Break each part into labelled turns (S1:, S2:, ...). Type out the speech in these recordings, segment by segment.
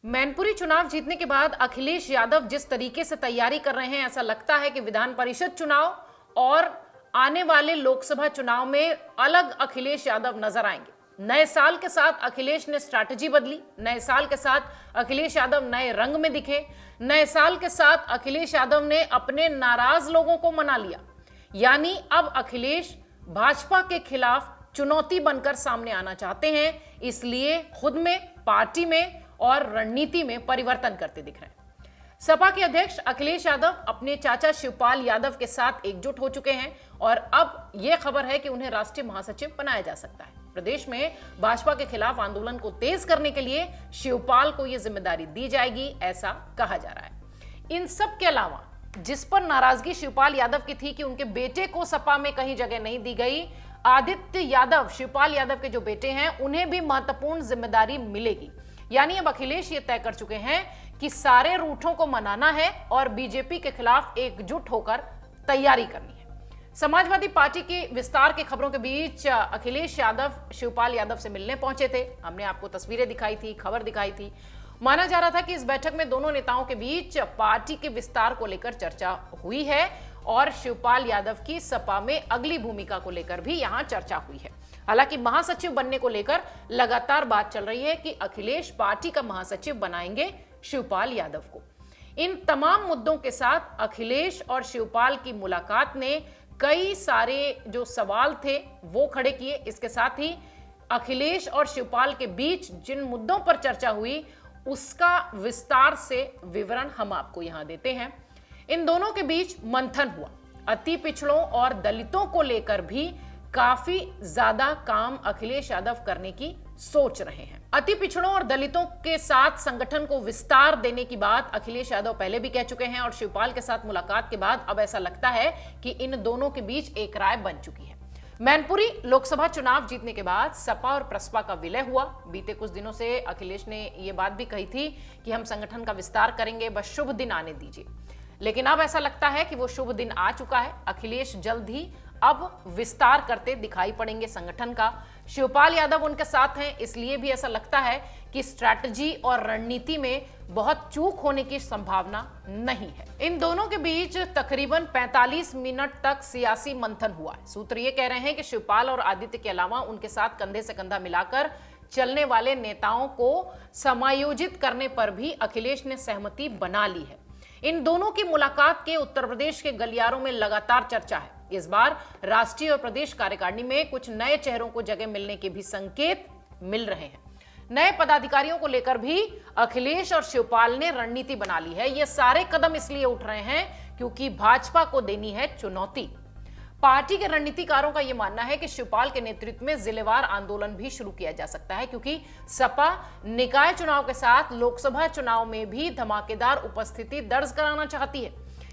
S1: मैनपुरी चुनाव जीतने के बाद अखिलेश यादव जिस तरीके से तैयारी कर रहे हैं, ऐसा लगता है कि विधान परिषद चुनाव और आने वाले लोकसभा चुनाव में अलग अखिलेश यादव नजर आएंगे। नए साल के साथ अखिलेश ने स्ट्रैटेजी बदली, नए साल के साथ अखिलेश यादव नए रंग में दिखे, नए साल के साथ अखिलेश यादव ने अपने नाराज लोगों को मना लिया। यानी अब अखिलेश भाजपा के खिलाफ चुनौती बनकर सामने आना चाहते हैं, इसलिए खुद में, पार्टी में और रणनीति में परिवर्तन करते दिख रहे हैं। सपा के अध्यक्ष अखिलेश यादव अपने चाचा शिवपाल यादव के साथ एकजुट हो चुके हैं और अब यह खबर है कि उन्हें राष्ट्रीय महासचिव बनाया जा सकता है। प्रदेश में भाजपा के खिलाफ आंदोलन को तेज करने के लिए शिवपाल को यह जिम्मेदारी दी जाएगी, ऐसा कहा जा रहा है। इन सब के अलावा जिस पर नाराजगी शिवपाल यादव की थी कि उनके बेटे को सपा में कहीं जगह नहीं दी गई, आदित्य यादव, शिवपाल यादव के जो बेटे हैं, उन्हें भी महत्वपूर्ण जिम्मेदारी मिलेगी। यानी अब अखिलेश ये तय कर चुके हैं कि सारे रूठों को मनाना है और बीजेपी के खिलाफ एकजुट होकर तैयारी करनी है। समाजवादी पार्टी के विस्तार की खबरों के बीच अखिलेश यादव शिवपाल यादव से मिलने पहुंचे थे। हमने आपको तस्वीरें दिखाई थी, खबर दिखाई थी। माना जा रहा था कि इस बैठक में दोनों नेताओं के बीच पार्टी के विस्तार को लेकर चर्चा हुई है और शिवपाल यादव की सपा में अगली भूमिका को लेकर भी यहां चर्चा हुई है। हालांकि महासचिव बनने को लेकर लगातार बात चल रही है कि अखिलेश पार्टी का महासचिव बनाएंगे शिवपाल यादव को। इन तमाम मुद्दों के साथ अखिलेश और शिवपाल की मुलाकात ने कई सारे जो सवाल थे वो खड़े किए। इसके साथ ही अखिलेश और शिवपाल के बीच जिन मुद्दों पर चर्चा हुई उसका विस्तार से विवरण हम आपको यहां देते हैं। इन दोनों के बीच मंथन हुआ। अति पिछड़ों और दलितों को लेकर भी काफी ज्यादा काम अखिलेश यादव करने की सोच रहे हैं। अति पिछड़ों और दलितों के साथ संगठन को विस्तार देने की बात अखिलेश यादव पहले भी कह चुके हैं और शिवपाल के साथ मुलाकात के बाद अब ऐसा लगता है कि इन दोनों के बीच एक राय बन चुकी है। मैनपुरी लोकसभा चुनाव जीतने के बाद सपा और प्रसपा का विलय हुआ। बीते कुछ दिनों से अखिलेश ने यह बात भी कही थी कि हम संगठन का विस्तार करेंगे, बस शुभ दिन आने दीजिए। लेकिन अब ऐसा लगता है कि वो शुभ दिन आ चुका है। अखिलेश जल्द ही अब विस्तार करते दिखाई पड़ेंगे संगठन का। शिवपाल यादव उनके साथ हैं, इसलिए भी ऐसा लगता है कि स्ट्रैटेजी और रणनीति में बहुत चूक होने की संभावना नहीं है। इन दोनों के बीच तकरीबन 45 मिनट तक सियासी मंथन हुआ है। सूत्र ये कह रहे हैं कि शिवपाल और आदित्य के अलावा उनके साथ कंधे से कंधा मिलाकर चलने वाले नेताओं को समायोजित करने पर भी अखिलेश ने सहमति बना ली है। इन दोनों की मुलाकात के उत्तर प्रदेश के गलियारों में लगातार चर्चा है। इस बार राष्ट्रीय और प्रदेश कार्यकारिणी में कुछ नए चेहरों को जगह मिलने के भी संकेत मिल रहे हैं। नए पदाधिकारियों को लेकर भी अखिलेश और शिवपाल ने रणनीति बना ली है। ये सारे कदम इसलिए उठ रहे हैं क्योंकि भाजपा को देनी है चुनौती। पार्टी के रणनीतिकारों का यह मानना है कि शिवपाल के नेतृत्व में जिलेवार आंदोलन भी शुरू किया जा सकता है, क्योंकि सपा निकाय चुनाव के साथ लोकसभा चुनाव में भी धमाकेदार उपस्थिति दर्ज कराना चाहती है।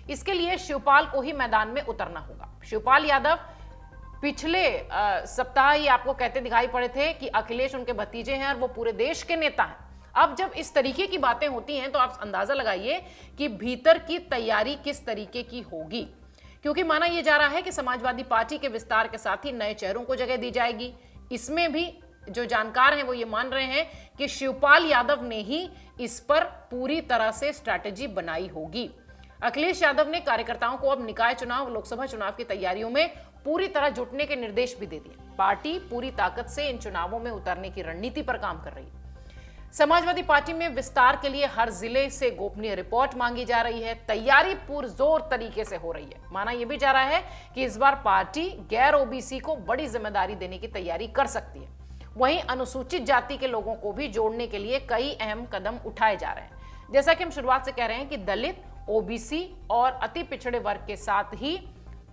S1: इसके लिए शिवपाल को ही मैदान में उतरना होगा। शिवपाल यादव पिछले सप्ताह ही आपको कहते दिखाई पड़े थे कि अखिलेश उनके भतीजे हैं और वो पूरे देश के नेता हैं। अब जब इस तरीके की बातें होती हैं तो आप अंदाजा लगाइए कि भीतर की तैयारी किस तरीके की होगी, क्योंकि माना यह जा रहा है कि समाजवादी पार्टी के विस्तार के साथ ही नए चेहरों को जगह दी जाएगी। इसमें भी जो जानकार हैं वो ये मान रहे हैं कि शिवपाल यादव ने ही इस पर पूरी तरह से स्ट्रैटेजी बनाई होगी। अखिलेश यादव ने कार्यकर्ताओं को अब निकाय चुनाव, लोकसभा चुनाव की तैयारियों में पूरी तरह जुटने के निर्देश भी दे दिए। पार्टी पूरी ताकत से इन चुनावों में उतरने की रणनीति पर काम कर रही है। समाजवादी पार्टी में विस्तार के लिए हर जिले से गोपनीय रिपोर्ट मांगी जा रही है। तैयारी पुरजोर तरीके से हो रही है। माना यह भी जा रहा है कि इस बार पार्टी गैर ओबीसी को बड़ी जिम्मेदारी देने की तैयारी कर सकती है। वहीं अनुसूचित जाति के लोगों को भी जोड़ने के लिए कई अहम कदम उठाए जा रहे हैं। जैसा कि हम शुरुआत से कह रहे हैं कि दलित, ओबीसी और अति पिछड़े वर्ग के साथ ही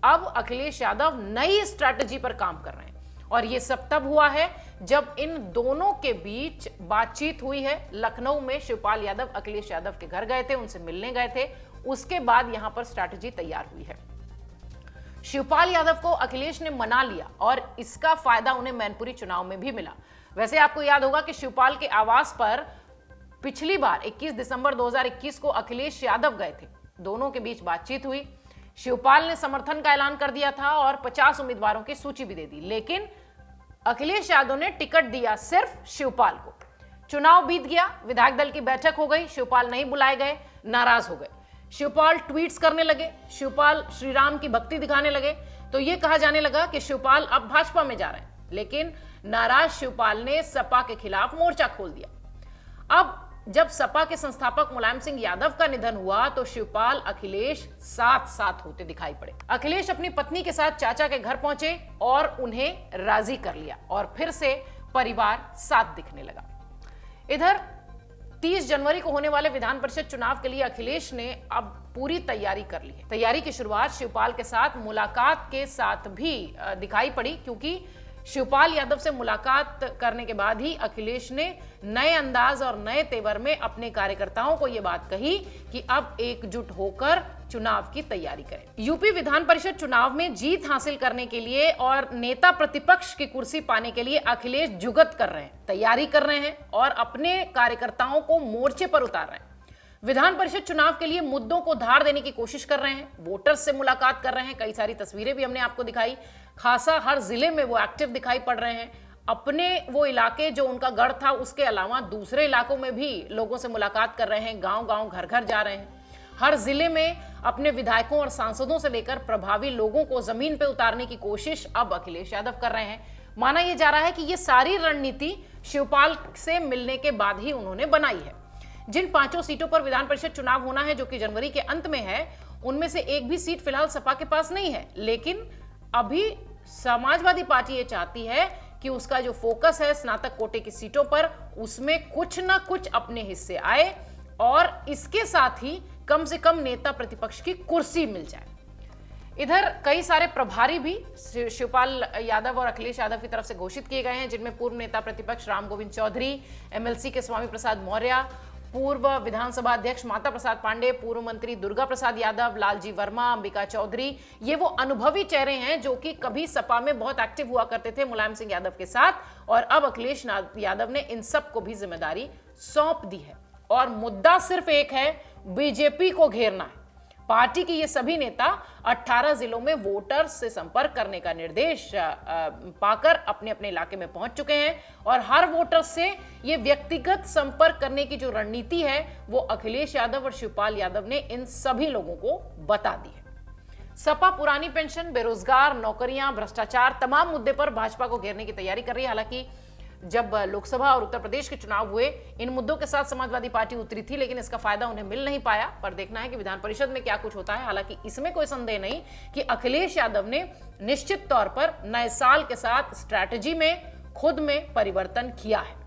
S1: अब अखिलेश यादव नई स्ट्रैटेजी पर काम कर रहे हैं। और यह सब तब हुआ है जब इन दोनों के बीच बातचीत हुई है। लखनऊ में शिवपाल यादव अखिलेश यादव के घर गए थे, उनसे मिलने गए थे। उसके बाद यहां पर स्ट्रैटेजी तैयार हुई है। शिवपाल यादव को अखिलेश ने मना लिया और इसका फायदा उन्हें मैनपुरी चुनाव में भी मिला। वैसे आपको याद होगा कि शिवपाल के आवास पर पिछली बार 21 दिसंबर 2021 को अखिलेश यादव गए थे। दोनों के बीच बातचीत हुई। शिवपाल ने समर्थन का ऐलान कर दिया था और 50 उम्मीदवारों की सूची भी दे दी, लेकिन अखिलेश यादव ने टिकट दिया सिर्फ शिवपाल को। चुनाव बीत गया, विधायक दल की बैठक हो गई, शिवपाल नहीं बुलाए गए, नाराज हो गए। शिवपाल ट्वीट्स करने लगे, शिवपाल श्री राम की भक्ति दिखाने लगे, तो यह कहा जाने लगा कि शिवपाल अब भाजपा में जा रहे हैं। लेकिन नाराज शिवपाल ने सपा के खिलाफ मोर्चा खोल दिया। अब जब सपा के संस्थापक मुलायम सिंह यादव का निधन हुआ तो शिवपाल अखिलेश साथ साथ होते दिखाई पड़े। अखिलेश अपनी पत्नी के साथ चाचा के घर पहुंचे और उन्हें राजी कर लिया और फिर से परिवार साथ दिखने लगा। इधर 30 जनवरी को होने वाले विधान परिषद चुनाव के लिए अखिलेश ने अब पूरी तैयारी कर ली है। तैयारी की शुरुआत शिवपाल के साथ मुलाकात के साथ भी दिखाई पड़ी, क्योंकि शिवपाल यादव से मुलाकात करने के बाद ही अखिलेश ने नए अंदाज और नए तेवर में अपने कार्यकर्ताओं को यह बात कही कि अब एकजुट होकर चुनाव की तैयारी करें। यूपी विधान परिषद चुनाव में जीत हासिल करने के लिए और नेता प्रतिपक्ष की कुर्सी पाने के लिए अखिलेश जुगत कर रहे हैं, तैयारी कर रहे हैं और अपने कार्यकर्ताओं को मोर्चे पर उतार रहे हैं। विधान परिषद चुनाव के लिए मुद्दों को धार देने की कोशिश कर रहे हैं, वोटर्स से मुलाकात कर रहे हैं। कई सारी तस्वीरें भी हमने आपको दिखाई, खासा हर जिले में वो एक्टिव दिखाई पड़ रहे हैं। अपने वो इलाके जो उनका गढ़ था उसके अलावा दूसरे इलाकों में भी लोगों से मुलाकात कर रहे हैं, गांव गांव घर घर जा रहे हैं। हर जिले में अपने विधायकों और सांसदों से लेकर प्रभावी लोगों को जमीन पर उतारने की कोशिश अब अखिलेश यादव कर रहे हैं। माना यह जा रहा है कि ये सारी रणनीति शिवपाल से मिलने के बाद ही उन्होंने बनाई है। जिन 5 सीटों पर विधान परिषद चुनाव होना है, जो कि जनवरी के अंत में है, उनमें से एक भी सीट फिलहाल सपा के पास नहीं है। लेकिन अभी समाजवादी पार्टी ये चाहती है कि उसका जो फोकस है स्नातक कोटे की सीटों पर, उसमें कुछ ना कुछ अपने हिस्से आए और इसके साथ ही कम से कम नेता प्रतिपक्ष की कुर्सी मिल जाए। इधर कई सारे प्रभारी भी शिवपाल यादव और अखिलेश यादव की तरफ से घोषित किए गए हैं, जिनमें पूर्व नेता प्रतिपक्ष राम गोविंद चौधरी, एमएलसी के स्वामी प्रसाद मौर्य, पूर्व विधानसभा अध्यक्ष माता प्रसाद पांडे, पूर्व मंत्री दुर्गा प्रसाद यादव, लालजी वर्मा, अंबिका चौधरी। ये वो अनुभवी चेहरे हैं जो कि कभी सपा में बहुत एक्टिव हुआ करते थे मुलायम सिंह यादव के साथ, और अब अखिलेश यादव ने इन सबको भी जिम्मेदारी सौंप दी है। और मुद्दा सिर्फ एक है, बीजेपी को घेरना है। पार्टी के ये सभी नेता 18 जिलों में वोटर्स से संपर्क करने का निर्देश पाकर अपने अपने इलाके में पहुंच चुके हैं और हर वोटर से ये व्यक्तिगत संपर्क करने की जो रणनीति है वो अखिलेश यादव और शिवपाल यादव ने इन सभी लोगों को बता दी है। सपा पुरानी पेंशन, बेरोजगार, नौकरियां, भ्रष्टाचार, तमाम मुद्दे पर भाजपा को घेरने की तैयारी कर रही है। हालांकि जब लोकसभा और उत्तर प्रदेश के चुनाव हुए, इन मुद्दों के साथ समाजवादी पार्टी उतरी थी, लेकिन इसका फायदा उन्हें मिल नहीं पाया। पर देखना है कि विधान परिषद में क्या कुछ होता है। हालांकि इसमें कोई संदेह नहीं कि अखिलेश यादव ने निश्चित तौर पर नए साल के साथ स्ट्रैटेजी में खुद में परिवर्तन किया है।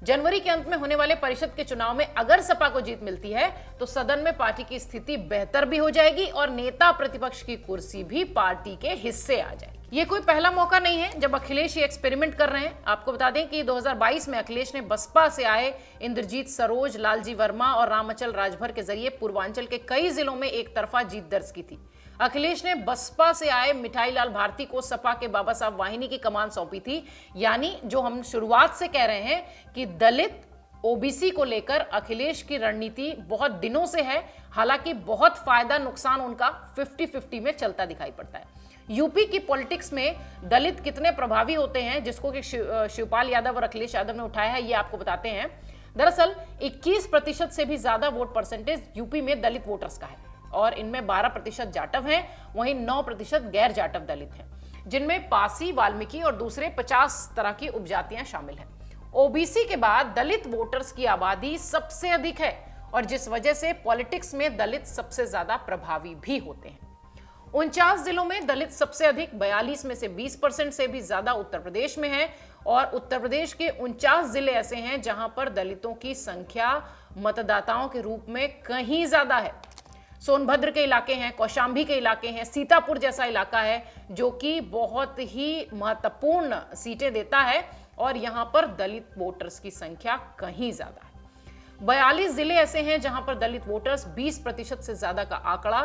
S1: जनवरी के अंत में होने वाले परिषद के चुनाव में अगर सपा को जीत मिलती है तो सदन में पार्टी की स्थिति बेहतर भी हो जाएगी और नेता प्रतिपक्ष की कुर्सी भी पार्टी के हिस्से आ जाएगी। ये कोई पहला मौका नहीं है जब अखिलेश ये एक्सपेरिमेंट कर रहे हैं। आपको बता दें कि 2022 में अखिलेश ने बसपा से आए इंद्रजीत सरोज, लालजी वर्मा और रामअचल राजभर के जरिए पूर्वांचल के कई जिलों में एक तरफा जीत दर्ज की थी। अखिलेश ने बसपा से आए मिठाई लाल भारती को सपा के बाबा साहब वाहिनी की कमान सौंपी थी। यानी जो हम शुरुआत से कह रहे हैं कि दलित ओबीसी को लेकर अखिलेश की रणनीति बहुत दिनों से है। हालांकि बहुत फायदा नुकसान उनका 50-50 में चलता दिखाई पड़ता है। यूपी की पॉलिटिक्स में दलित कितने प्रभावी होते हैं, जिसको कि शिवपाल यादव और अखिलेश यादव ने उठाया है, ये आपको बताते हैं। दरअसल 21% से भी ज्यादा वोट परसेंटेज यूपी में दलित वोटर्स का है और इनमें 12% जाटव हैं, वहीं 9% गैर जाटव दलित हैं, जिनमें पासी, वाल्मीकि और दूसरे 50 तरह की उपजातियां शामिल हैं। ओबीसी के बाद दलित वोटर्स की आबादी सबसे अधिक है और जिस वजह से पॉलिटिक्स में दलित सबसे ज्यादा प्रभावी भी होते हैं। 49 जिलों में दलित सबसे अधिक, 42 में से 20% से भी ज्यादा उत्तर प्रदेश में है और उत्तर प्रदेश के 49 जिले ऐसे हैं जहां पर दलितों की संख्या मतदाताओं के रूप में कहीं ज्यादा है। सोनभद्र के इलाके हैं, कौशाम्बी के इलाके हैं, सीतापुर जैसा इलाका है जो कि बहुत ही महत्वपूर्ण सीटें देता है और यहां पर दलित वोटर्स की संख्या कहीं ज्यादा है। 42 जिले ऐसे हैं जहां पर दलित वोटर्स 20% से ज्यादा का आंकड़ा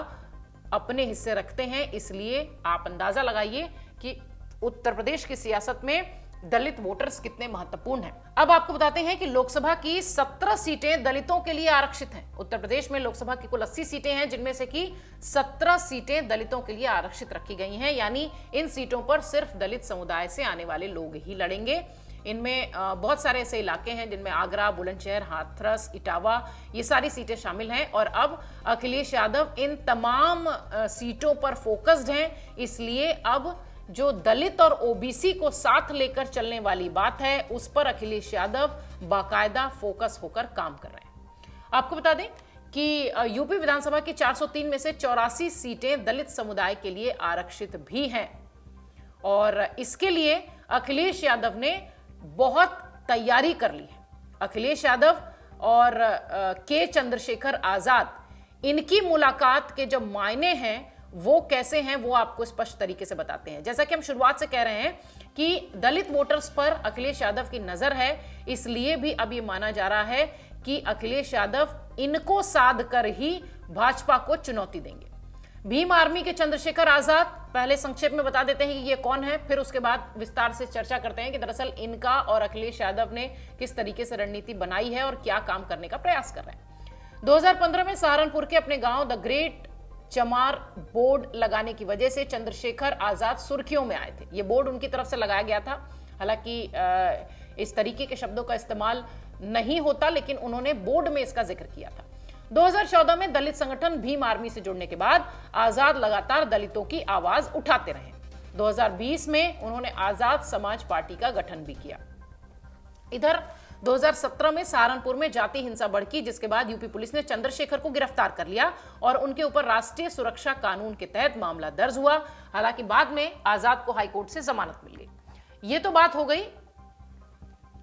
S1: अपने हिस्से रखते हैं। इसलिए आप अंदाजा लगाइए कि उत्तर प्रदेश की सियासत में दलित वोटर्स कितने महत्वपूर्ण हैं। अब आपको बताते हैं कि लोकसभा की 17 सीटें दलितों के लिए आरक्षित हैं। उत्तर प्रदेश में लोकसभा की कुल 80 सीटें हैं, जिनमें से कि 17 सीटें दलितों के लिए आरक्षित रखी गई हैं। यानी इन सीटों पर सिर्फ दलित समुदाय से आने वाले लोग ही लड़ेंगे। इनमें बहुत सारे ऐसे इलाके हैं जिनमें आगरा, बुलंदशहर, हाथरस, इटावा, ये सारी सीटें शामिल हैं। और अब अखिलेश यादव इन तमाम सीटों पर फोकस्ड हैं। इसलिए अब जो दलित और ओबीसी को साथ लेकर चलने वाली बात है, उस पर अखिलेश यादव बाकायदा फोकस होकर काम कर रहे हैं। आपको बता दें कि यूपी विधानसभा की 403 में से 84 सीटें दलित समुदाय के लिए आरक्षित भी हैं और इसके लिए अखिलेश यादव ने बहुत तैयारी कर ली है। अखिलेश यादव और के चंद्रशेखर आजाद, इनकी मुलाकात के जो मायने हैं वो कैसे हैं, वो आपको स्पष्ट तरीके से बताते हैं। जैसा कि हम शुरुआत से कह रहे हैं कि दलित वोटर्स पर अखिलेश यादव की नजर है, इसलिए भी अब ये माना जा रहा है कि अखिलेश यादव इनको साध कर ही भाजपा को चुनौती देंगे। भीम आर्मी के चंद्रशेखर आजाद, पहले संक्षेप में बता देते हैं कि ये कौन है, फिर उसके बाद विस्तार से चर्चा करते हैं कि दरअसल इनका और अखिलेश यादव ने किस तरीके से रणनीति बनाई है और क्या काम करने का प्रयास कर रहे हैं। 2015 में सहारनपुर के अपने गांव द ग्रेट चमार बोर्ड लगाने की वजह से चंद्रशेखर आजाद सुर्खियों में आए थे। ये बोर्ड उनकी तरफ से लगाया गया था, हालांकि इस तरीके के शब्दों का इस्तेमाल नहीं होता, लेकिन उन्होंने बोर्ड में इसका जिक्र किया था। 2014 में दलित संगठन भीम आर्मी से जुड़ने के बाद आजाद लगातार दलितों की आवाज उठाते रहे। 2020 में उन्होंने आजाद समाज पार्टी का गठन भी किया। इधर 2017 में सहारनपुर में जाति हिंसा भड़की, जिसके बाद यूपी पुलिस ने चंद्रशेखर को गिरफ्तार कर लिया और उनके ऊपर राष्ट्रीय सुरक्षा कानून के तहत मामला दर्ज हुआ। हालांकि बाद में आजाद को हाईकोर्ट से जमानत मिल गई। ये तो बात हो गई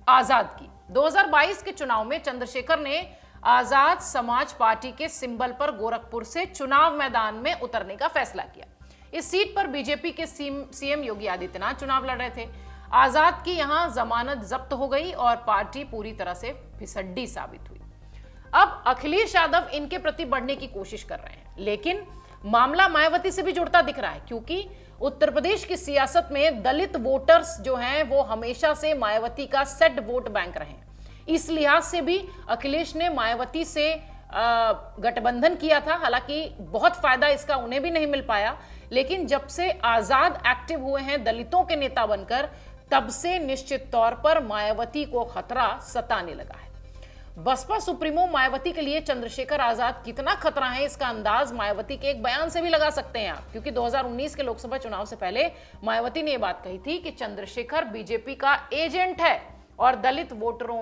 S1: आजाद की। 2022 के चुनाव में चंद्रशेखर ने आजाद समाज पार्टी के सिंबल पर गोरखपुर से चुनाव मैदान में उतरने का फैसला किया। इस सीट पर बीजेपी के सीएम योगी आदित्यनाथ चुनाव लड़ रहे थे। आजाद की यहां जमानत जब्त हो गई और पार्टी पूरी तरह से फिसड्डी साबित हुई। अब अखिलेश यादव इनके प्रति बढ़ने की कोशिश कर रहे हैं, लेकिन मामला मायावती से भी जुड़ता दिख रहा है, क्योंकि उत्तर प्रदेश की सियासत में दलित वोटर्स जो हैं वो हमेशा से मायावती का सेट वोट बैंक रहे हैं। इस लिहाज से भी अखिलेश ने मायावती से गठबंधन किया था। हालांकि बहुत फायदा इसका उन्हें भी नहीं मिल पाया, लेकिन जब से आजाद एक्टिव हुए हैं दलितों के नेता बनकर, तब से निश्चित तौर पर मायावती को खतरा सताने लगा है। बसपा सुप्रीमो मायावती के लिए चंद्रशेखर आजाद कितना खतरा है, इसका अंदाज मायावती के एक बयान से भी लगा सकते हैं आप, क्योंकि 2019 के लोकसभा चुनाव से पहले मायावती ने यह बात कही थी कि चंद्रशेखर बीजेपी का एजेंट है और दलित वोटरों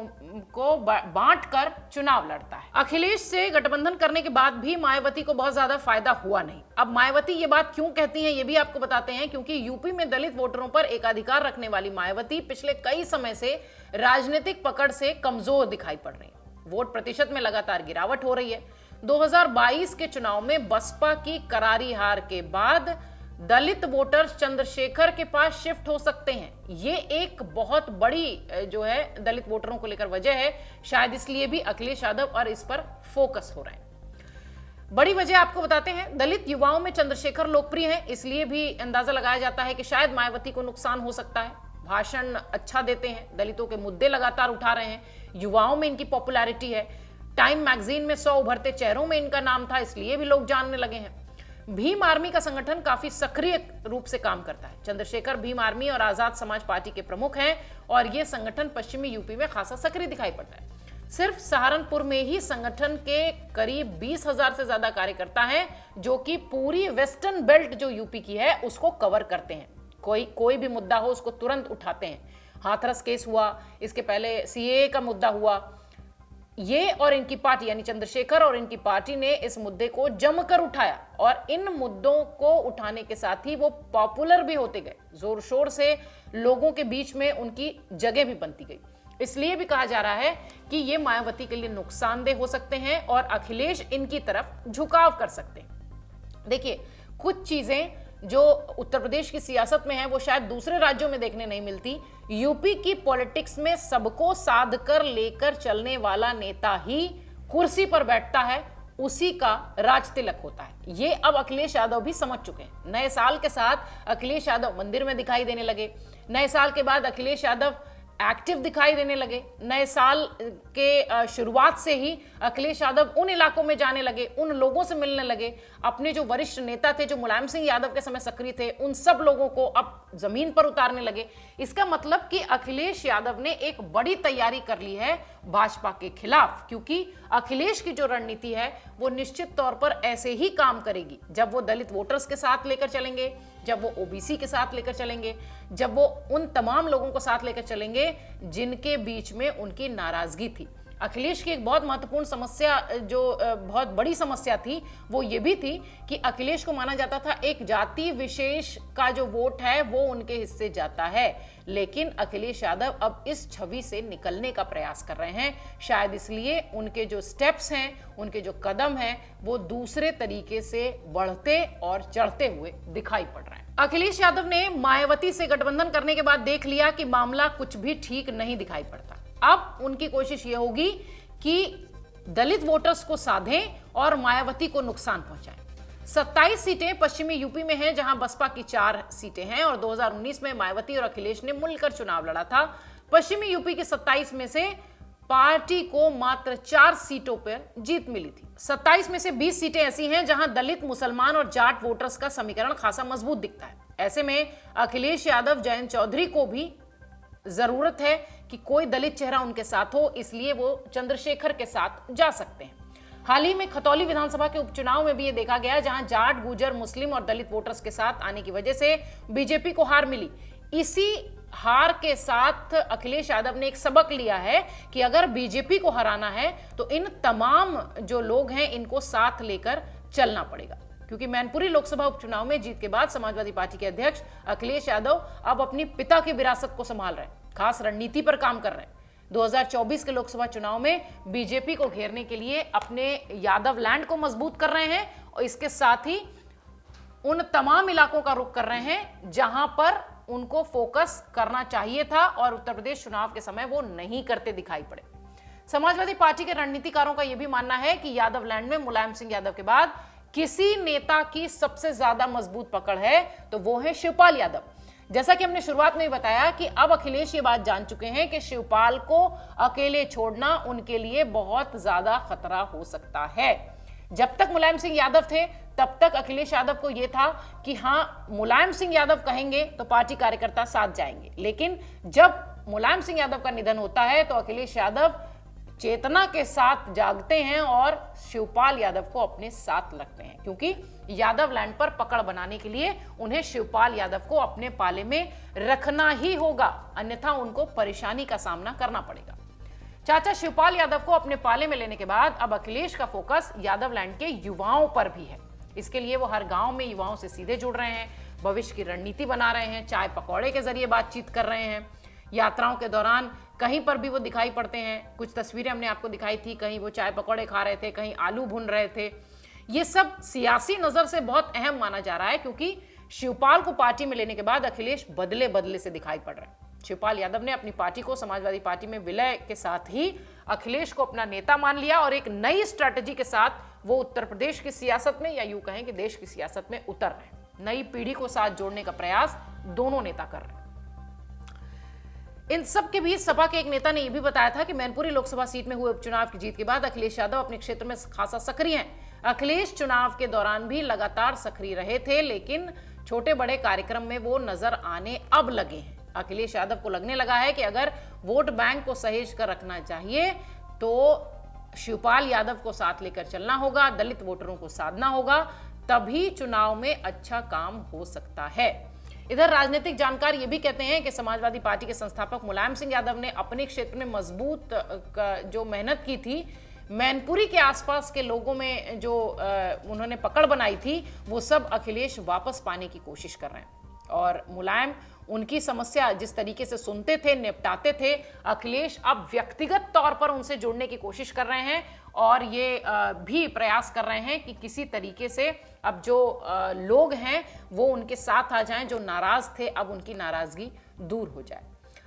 S1: को बांटकर चुनाव लड़ता है। अखिलेश से गठबंधन करने के बाद भी मायावती को बहुत ज्यादा फायदा हुआ नहीं। अब मायावती ये बात क्यों कहती हैं, ये भी आपको बताते हैं, क्योंकि यूपी में दलित वोटरों पर एकाधिकार रखने वाली मायावती पिछले कई समय से राजनीतिक पकड़ से कमजोर दिखाई पड़ रही है। वोट प्रतिशत में लगातार गिरावट हो रही है। 2022 के चुनाव में बसपा की करारी हार के बाद दलित वोटर्स चंद्रशेखर के पास शिफ्ट हो सकते हैं। ये एक बहुत बड़ी जो है दलित वोटरों को लेकर वजह है। शायद इसलिए भी अखिलेश यादव और इस पर फोकस हो रहे हैं। बड़ी वजह आपको बताते हैं, दलित युवाओं में चंद्रशेखर लोकप्रिय हैं, इसलिए भी अंदाजा लगाया जाता है कि शायद मायावती को नुकसान हो सकता है। भाषण अच्छा देते हैं, दलितों के मुद्दे लगातार उठा रहे हैं, युवाओं में इनकी पॉपुलैरिटी है। टाइम मैगजीन में 100 उभरते चेहरों में इनका नाम था, इसलिए भी लोग जानने लगे हैं। भीम आर्मी का संगठन काफी सक्रिय रूप से काम करता है। चंद्रशेखर भीम आर्मी और आजाद समाज पार्टी के प्रमुख हैं और यह संगठन पश्चिमी यूपी में खासा सक्रिय दिखाई पड़ता है। सिर्फ सहारनपुर में ही संगठन के करीब 20,000 से ज्यादा कार्यकर्ता हैं, जो कि पूरी वेस्टर्न बेल्ट जो यूपी की है उसको कवर करते हैं। कोई भी मुद्दा हो उसको तुरंत उठाते हैं। हाथरस केस हुआ, इसके पहले सीएए का मुद्दा हुआ। ये और इनकी पार्टी यानी चंद्रशेखर और इनकी पार्टी ने इस मुद्दे को जमकर उठाया और इन मुद्दों को उठाने के साथ ही वो पॉपुलर भी होते गए। जोर शोर से लोगों के बीच में उनकी जगह भी बनती गई। इसलिए भी कहा जा रहा है कि ये मायावती के लिए नुकसानदेह हो सकते हैं और अखिलेश इनकी तरफ झुकाव कर सकते हैं। देखिए, कुछ चीजें जो उत्तर प्रदेश की सियासत में है वो शायद दूसरे राज्यों में देखने नहीं मिलती। यूपी की पॉलिटिक्स में सबको साध कर लेकर चलने वाला नेता ही कुर्सी पर बैठता है, उसी का राज तिलक होता है। ये अब अखिलेश यादव भी समझ चुके हैं। नए साल के साथ अखिलेश यादव मंदिर में दिखाई देने लगे। नए साल के बाद अखिलेश यादव एक्टिव दिखाई देने लगे। नए साल के शुरुआत से ही अखिलेश यादव उन इलाकों में जाने लगे, उन लोगों से मिलने लगे। अपने जो वरिष्ठ नेता थे, जो मुलायम सिंह यादव के समय सक्रिय थे, उन सब लोगों को अब जमीन पर उतारने लगे। इसका मतलब कि अखिलेश यादव ने एक बड़ी तैयारी कर ली है भाजपा के खिलाफ, क्योंकि अखिलेश की जो रणनीति है वो निश्चित तौर पर ऐसे ही काम करेगी। जब वो दलित वोटर्स के साथ लेकर चलेंगे, जब वो ओबीसी के साथ लेकर चलेंगे, जब वो उन तमाम लोगों को साथ लेकर चलेंगे जिनके बीच में उनकी नाराजगी थी। अखिलेश की एक बहुत महत्वपूर्ण समस्या, जो बहुत बड़ी समस्या थी, वो ये भी थी कि अखिलेश को माना जाता था एक जाति विशेष का जो वोट है वो उनके हिस्से जाता है। लेकिन अखिलेश यादव अब इस छवि से निकलने का प्रयास कर रहे हैं। शायद इसलिए उनके जो स्टेप्स हैं, उनके जो कदम हैं, वो दूसरे तरीके से बढ़ते और चढ़ते हुए दिखाई पड़ रहे हैं। अखिलेश यादव ने मायावती से गठबंधन करने के बाद देख लिया कि मामला कुछ भी ठीक नहीं दिखाई पड़ता। अब उनकी कोशिश यह होगी कि दलित वोटर्स को साधें और मायावती को नुकसान पहुंचाएं। 27 सीटें पश्चिमी यूपी में हैं, जहां बसपा की 4 सीटें हैं और 2019 में मायावती और अखिलेश ने मिलकर चुनाव लड़ा था। पश्चिमी यूपी के 27 में से पार्टी को मात्र 4 सीटों पर जीत मिली थी। 27 में से 20 सीटें ऐसी हैं जहां दलित, मुसलमान और जाट वोटर्स का समीकरण खासा मजबूत दिखता है। ऐसे में अखिलेश यादव, जयंत चौधरी को भी जरूरत है कि कोई दलित चेहरा उनके साथ हो, इसलिए वो चंद्रशेखर के साथ जा सकते हैं। हाल ही में खतौली विधानसभा के उपचुनाव में भी ये देखा गया, जहां जाट, गुर्जर, मुस्लिम और दलित वोटर्स के साथ आने की वजह से बीजेपी को हार मिली। इसी हार के साथ अखिलेश यादव ने एक सबक लिया है कि अगर बीजेपी को हराना है तो इन तमाम जो लोग हैं इनको साथ लेकर चलना पड़ेगा। क्योंकि मैनपुरी लोकसभा उपचुनाव में जीत के बाद समाजवादी पार्टी के अध्यक्ष अखिलेश यादव अब अपनी पिता की विरासत को संभाल रहे हैं, खास रणनीति पर काम कर रहे हैं। 2024 के लोकसभा चुनाव में बीजेपी को घेरने के लिए अपने यादव लैंड को मजबूत कर रहे हैं और इसके साथ ही उन तमाम इलाकों का रुख कर रहे हैं जहां पर उनको फोकस करना चाहिए था और उत्तर प्रदेश चुनाव के समय वो नहीं करते दिखाई पड़े। समाजवादी पार्टी के रणनीतिकारों का यह भी मानना है कि यादव लैंड में मुलायम सिंह यादव के बाद किसी नेता की सबसे ज्यादा मजबूत पकड़ है तो वो है शिवपाल यादव। जैसा कि हमने शुरुआत में बताया कि अब अखिलेश ये बात जान चुके हैं कि शिवपाल को अकेले छोड़ना उनके लिए बहुत ज्यादा खतरा हो सकता है। जब तक मुलायम सिंह यादव थे तब तक अखिलेश यादव को यह था कि हाँ, मुलायम सिंह यादव कहेंगे तो पार्टी कार्यकर्ता साथ जाएंगे। लेकिन जब मुलायम सिंह यादव का निधन होता है तो अखिलेश यादव चेतना के साथ जागते हैं और शिवपाल यादव को अपने साथ लगते हैं, क्योंकि यादव लैंड पर पकड़ बनाने के लिए उन्हें शिवपाल यादव को अपने पाले में रखना ही होगा, अन्यथा उनको परेशानी का सामना करना पड़ेगा। चाचा शिवपाल यादव को अपने पाले में लेने के बाद अब अखिलेश का फोकस यादव लैंड के युवाओं पर भी है। इसके लिए वो हर गांव में युवाओं से सीधे जुड़ रहे हैं, भविष्य की रणनीति बना रहे हैं, चाय पकौड़े के जरिए बातचीत कर रहे हैं। यात्राओं के दौरान कहीं पर भी वो दिखाई पड़ते हैं। कुछ तस्वीरें हमने आपको दिखाई थी, कहीं वो चाय पकौड़े खा रहे थे, कहीं आलू भून रहे थे। ये सब सियासी नजर से बहुत अहम माना जा रहा है, क्योंकि शिवपाल को पार्टी में लेने के बाद अखिलेश बदले बदले से दिखाई पड़ रहे हैं। शिवपाल यादव ने अपनी पार्टी को समाजवादी पार्टी में विलय के साथ ही अखिलेश को अपना नेता मान लिया और एक नई स्ट्रैटेजी के साथ वो उत्तर प्रदेश की सियासत में, या यूं कहें कि देश की सियासत में उतर रहे हैं। नई पीढ़ी को साथ जोड़ने का प्रयास दोनों नेता कर रहे हैं। इन सब के बीच सपा के एक नेता ने यह भी बताया था कि मैनपुरी लोकसभा सीट में हुए उपचुनाव की जीत के बाद अखिलेश यादव अपने क्षेत्र में खासा सक्रिय हैं। अखिलेश चुनाव के दौरान भी लगातार सक्रिय रहे थे, लेकिन छोटे बड़े कार्यक्रम में वो नजर आने अब लगे हैं। अखिलेश यादव को लगने लगा है कि अगर वोट बैंक को सहेज कर रखना चाहिए तो शिवपाल यादव को साथ लेकर चलना होगा, दलित वोटरों को साधना होगा, तभी चुनाव में अच्छा काम हो सकता है। इधर राजनीतिक जानकार ये भी कहते हैं कि समाजवादी पार्टी के संस्थापक मुलायम सिंह यादव ने अपने क्षेत्र में मजबूत जो मेहनत की थी, मैनपुरी के आसपास के लोगों में जो उन्होंने पकड़ बनाई थी, वो सब अखिलेश वापस पाने की कोशिश कर रहे हैं। और मुलायम उनकी समस्या जिस तरीके से सुनते थे, निपटाते थे, अखिलेश अब व्यक्तिगत तौर पर उनसे जुड़ने की कोशिश कर रहे हैं और ये भी प्रयास कर रहे हैं कि किसी तरीके से अब जो लोग हैं वो उनके साथ आ जाएं, जो नाराज थे अब उनकी नाराजगी दूर हो जाए।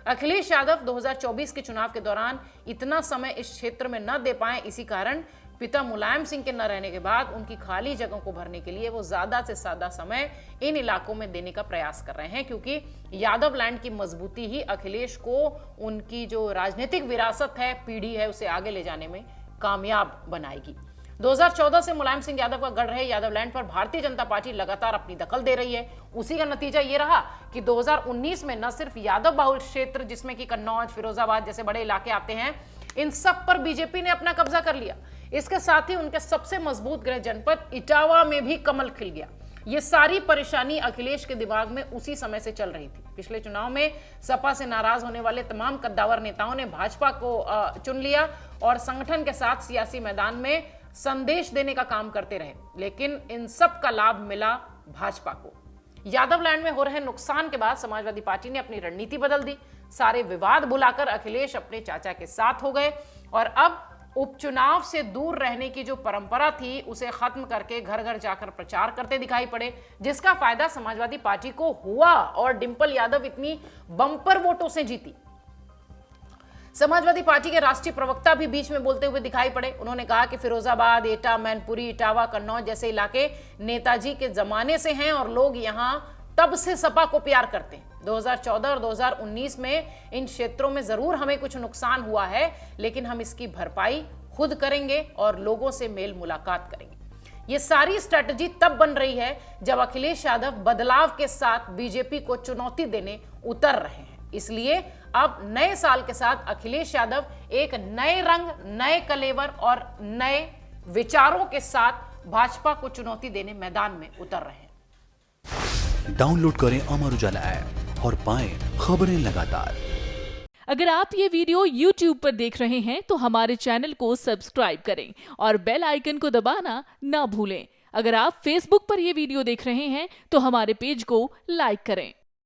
S1: अखिलेश यादव 2024 के चुनाव के दौरान इतना समय इस क्षेत्र में न दे पाए, इसी कारण पिता मुलायम सिंह के न रहने के बाद उनकी खाली जगहों को भरने के लिए वो ज्यादा से ज्यादा समय इन इलाकों में देने का प्रयास कर रहे हैं, क्योंकि यादव लैंड की मजबूती ही अखिलेश को उनकी जो राजनीतिक विरासत है, पीढ़ी है, उसे आगे ले जाने में कामयाब बनाएगी। 2014 से मुलायम सिंह यादव का गढ़ रहे यादव लैंड पर भारतीय जनता पार्टी लगातार अपनी दखल दे रही है। उसी का नतीजा ये रहा कि 2019 में न सिर्फ यादव बाहुल क्षेत्र, जिसमें कि कन्नौज, फिरोजाबाद जैसे बड़े इलाके आते हैं, इन सब पर बीजेपी ने अपना कब्जा कर लिया। इसके साथ ही उनके सबसे मजबूत गृह जनपद इटावा में भी कमल खिल गया। ये सारी परेशानी अखिलेश के दिमाग में उसी समय से चल रही थी। पिछले चुनाव में सपा से नाराज होने वाले तमाम कद्दावर नेताओं ने भाजपा को चुन लिया और संगठन के साथ सियासी मैदान में संदेश देने का काम करते रहे, लेकिन इन सब का लाभ मिला भाजपा को। यादव लैंड में हो रहे नुकसान के बाद समाजवादी पार्टी ने अपनी रणनीति बदल दी। सारे विवाद बुलाकर अखिलेश अपने चाचा के साथ हो गए और अब उपचुनाव से दूर रहने की जो परंपरा थी उसे खत्म करके घर घर जाकर प्रचार करते दिखाई पड़े, जिसका फायदा समाजवादी पार्टी को हुआ और डिंपल यादव इतनी बम्पर वोटों से जीती। समाजवादी पार्टी के राष्ट्रीय प्रवक्ता भी बीच में बोलते हुए दिखाई पड़े। उन्होंने कहा कि फिरोजाबाद, एटा, मैनपुरी, इटावा, कन्नौज जैसे इलाके नेताजी के जमाने से हैं और लोग यहां तब से सपा को प्यार करते हैं। 2014 और 2019 में इन क्षेत्रों में जरूर हमें कुछ नुकसान हुआ है, लेकिन हम इसकी भरपाई खुद करेंगे और लोगों से मेल मुलाकात करेंगे। ये सारी स्ट्रेटजी तब बन रही है जब अखिलेश यादव बदलाव के साथ बीजेपी को चुनौती देने उतर रहे हैं। इसलिए अब नए साल के साथ अखिलेश यादव एक नए रंग, नए कलेवर और नए विचारों के साथ भाजपा को चुनौती देने मैदान में उतर रहे हैं।
S2: डाउनलोड करें अमर उजाला ऐप और पाएं खबरें लगातार।
S3: अगर आप ये वीडियो YouTube पर देख रहे हैं तो हमारे चैनल को सब्सक्राइब करें और बेल आइकन को दबाना ना भूलें। अगर आप Facebook पर ये वीडियो देख रहे हैं तो हमारे पेज को लाइक करें।